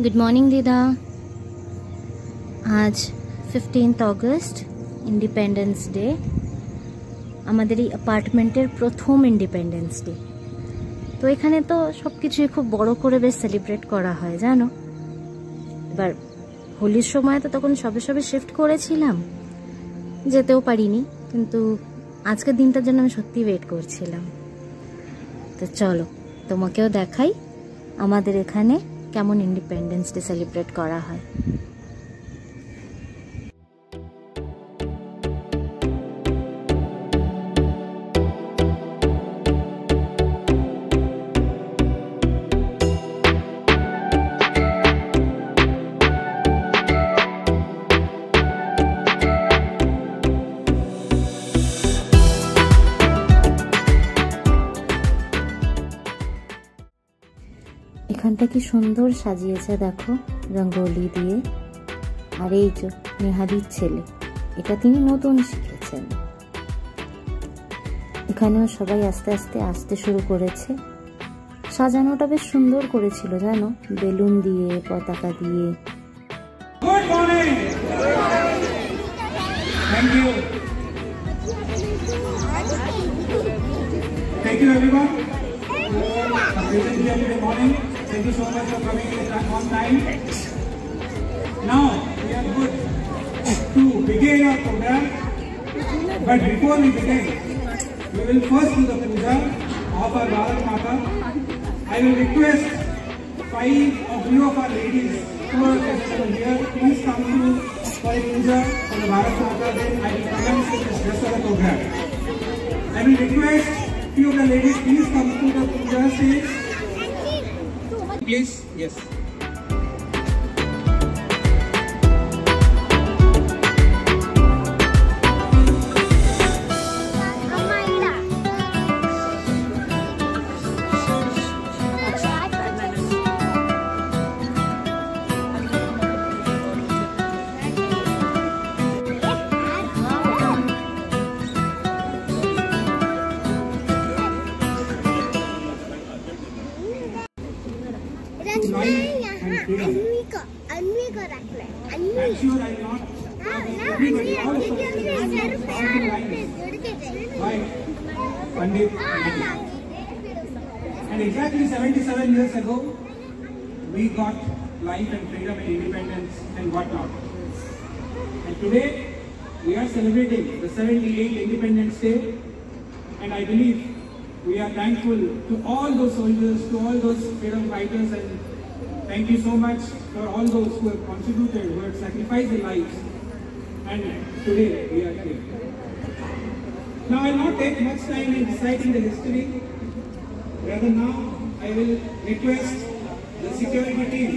Good morning दीदा। आज 15 अगस्त independence day, हमारे এই অ্যাপার্টমেন্টের প্রথম ইন্ডিপেন্ডেন্স ডে। তো এখানে তো সবকিছুই খুব বড় করে বেশ সেলিব্রেট করা হয় জানো। এবার হোলির সময় তো তখন সবে সবে শিফট করেছিলাম, যেতেও পারিনি, কিন্তু আজকের দিনটার জন্য আমি সত্যি ওয়েট করছিলাম। তো চলো তোমাকেও দেখাই আমাদের এখানে কেমন ইন্ডিপেন্ডেন্স ডে সেলিব্রেট করা হয়। এখানটা কি সুন্দর সাজিয়েছে দেখো, রঙ্গোলি দিয়ে। আর এই যে নেহাদির ছেলে, এটা তিনি নতুন শিখেছেন। এখানেও সবাই আস্তে আস্তে আসতে শুরু করেছে। সাজানোটা বেশ সুন্দর করেছিল জানো, বেলুন দিয়ে, পতাকা দিয়ে। Good morning, thank you, thank you everyone. Good morning. Thank you so much for coming on time. Now we are good to begin our program. But before we begin, we will first do the puja of our Bharat Mata. I will request 5 of you of our ladies who are present here, please come through for a puja for the Bharat Mata. Then I will commence with the rest of the program. I will request few of the ladies, please come to the puja stage. Please, yes. And exactly 77 years ago, we got life and freedom and independence and whatnot. And today, we are celebrating the 78th Independence Day. And I believe we are thankful to all those soldiers, to all those freedom fighters, and thank you so much for all those who have contributed, who have sacrificed their lives. And today, we are here. Now, I will not take much time in reciting the history. Rather now, I will request the security team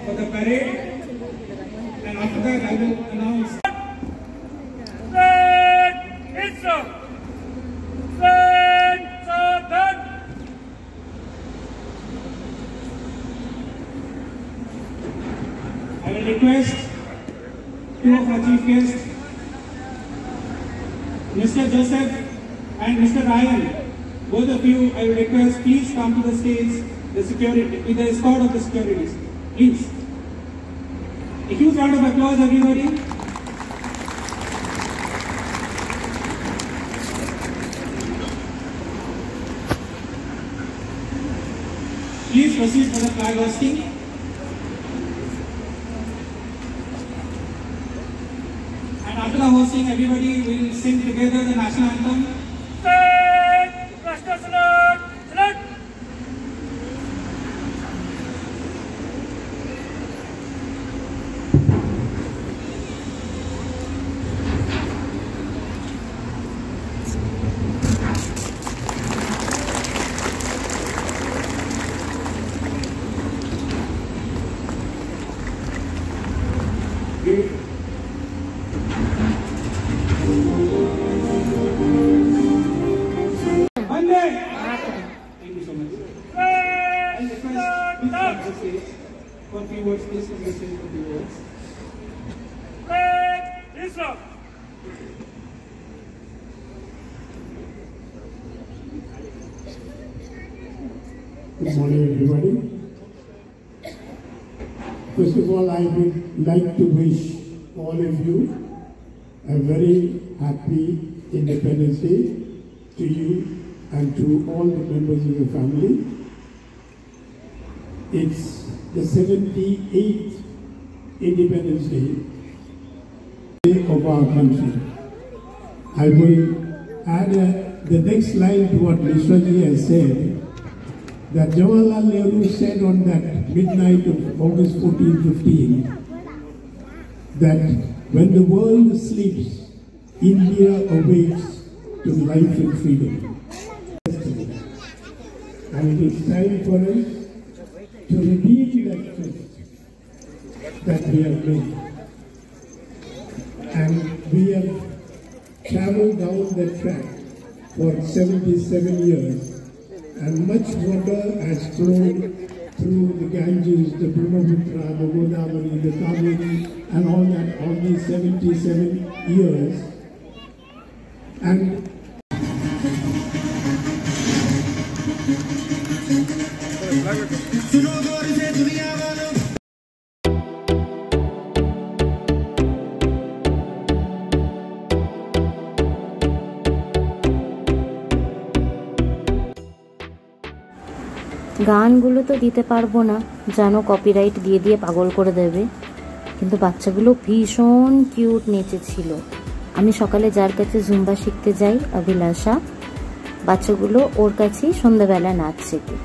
for the parade, and after that I will announce. I will request two of our chief guests, Mr. Joseph and Mr. Ryan. Both of you, I will request, please come to the stage, the security, with the escort of the securities. Please. A huge round of applause, everybody. Please proceed for the flag hosting. And after the hosting, everybody will sing together the national anthem. For few words, please come to the stage for few words. Good morning, everybody. First of all, I would like to wish all of you a very happy Independence Day to you and to all the members of the family. It's the 78th Independence Day of our country. I will add the next line to what Mishraji has said, that Jawaharlal Nehru said on that midnight of August 14-15, that when the world sleeps, India awakes to life and freedom. And it is time for us to redeem that trust that we have made. And we have traveled down that track for 77 years, and much water has flowed through the Ganges, the Brahmaputra, the Godavari, the Kaveri, and all that, all these 77 years. And গানগুলো তো দিতে পারবো না, জানো copyright দিয়ে দিয়ে পাগল করে দেবে, কিন্তু বাচ্চাগুলো ভীষণ কিউট নেচেছিল। আমি সকালে যার কাছে জুম্বা শিখতে যাই, অভিলাষা, বাচ্চাগুলো ওর কাছেই সন্ধ্যাবেলা নাচ শেখে।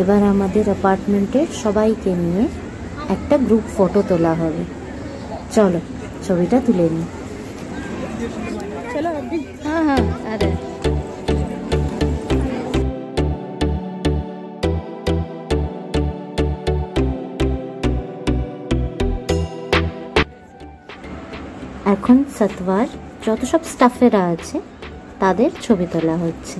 এবার আমাদের অ্যাপার্টমেন্টের সবাইকে নিয়ে একটা গ্রুপ ফটো তোলা হবে। চলো ছবিটা তুলে নিই। চলো, হ্যাঁ হ্যাঁ, আরে এখন সতবার যত সব স্টাফেরা আছে তাদের ছবি তোলা হচ্ছে।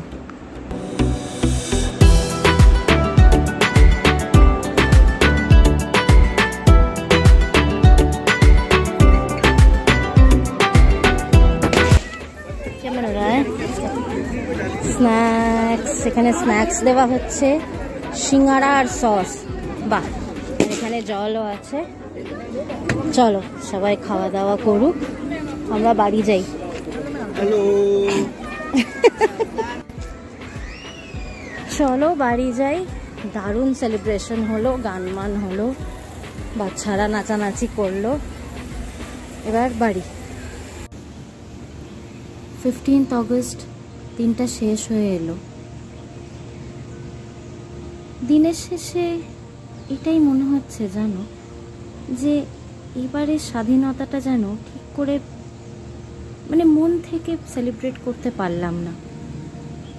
স্ন্যাক্স, এখানে স্ন্যাক্স দেওয়া হচ্ছে, সিঙ্গাড়া আর সস, বাহ, এখানে জলও আছে। চলো সবাই খাওয়া দাওয়া করুক, আমরা বাড়ি যাই। হ্যালো চলো বাড়ি যাই। দারুণ সেলিব্রেশন হলো, গানমান হলো, বাচ্চারা নাচানাচি করলো। এবার বাড়ি। 15 অগস্ট দিনটা শেষ হয়ে এলো। দিনের শেষে এটাই মনে হচ্ছে জানো, যে এবারে স্বাধীনতাটা যেন ঠিক করে মানে মন থেকে সেলিব্রেট করতে পারলাম না।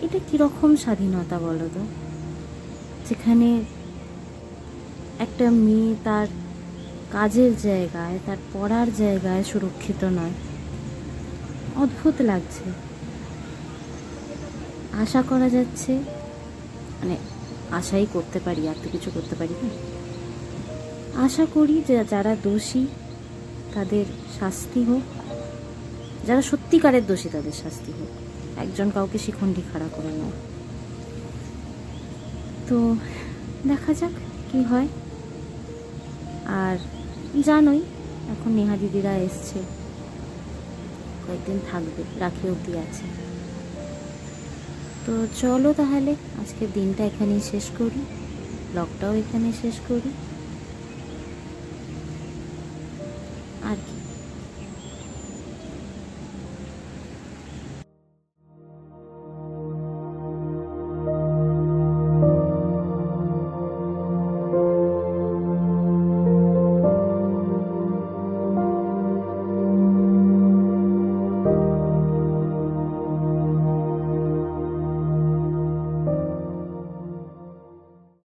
এটা কীরকম স্বাধীনতা বলো তো, যেখানে একটা মেয়ে তার কাজের জায়গায়, তার পড়ার জায়গায় সুরক্ষিত নয়। অদ্ভুত লাগছে। আশা করা যাচ্ছে, মানে আশাই করতে পারি, আর তো কিছু করতে পারি না। আশা করি যে যারা দোষী তাদের শাস্তি হোক, যারা সত্যিকারের দোষী তাদের শাস্তি হোক, একজন কাউকে শিখণ্ডি খাড়া করে নয়। তো দেখা যাক কি হয়। আর জানোই এখন নেহা দিদিরা এসছে, কয়েকদিন থাকবে, রাখি অবধি আছে। তো চলো তাহলে আজকের দিনটা এখানেই শেষ করি, ব্লগটাও এখানে শেষ করি।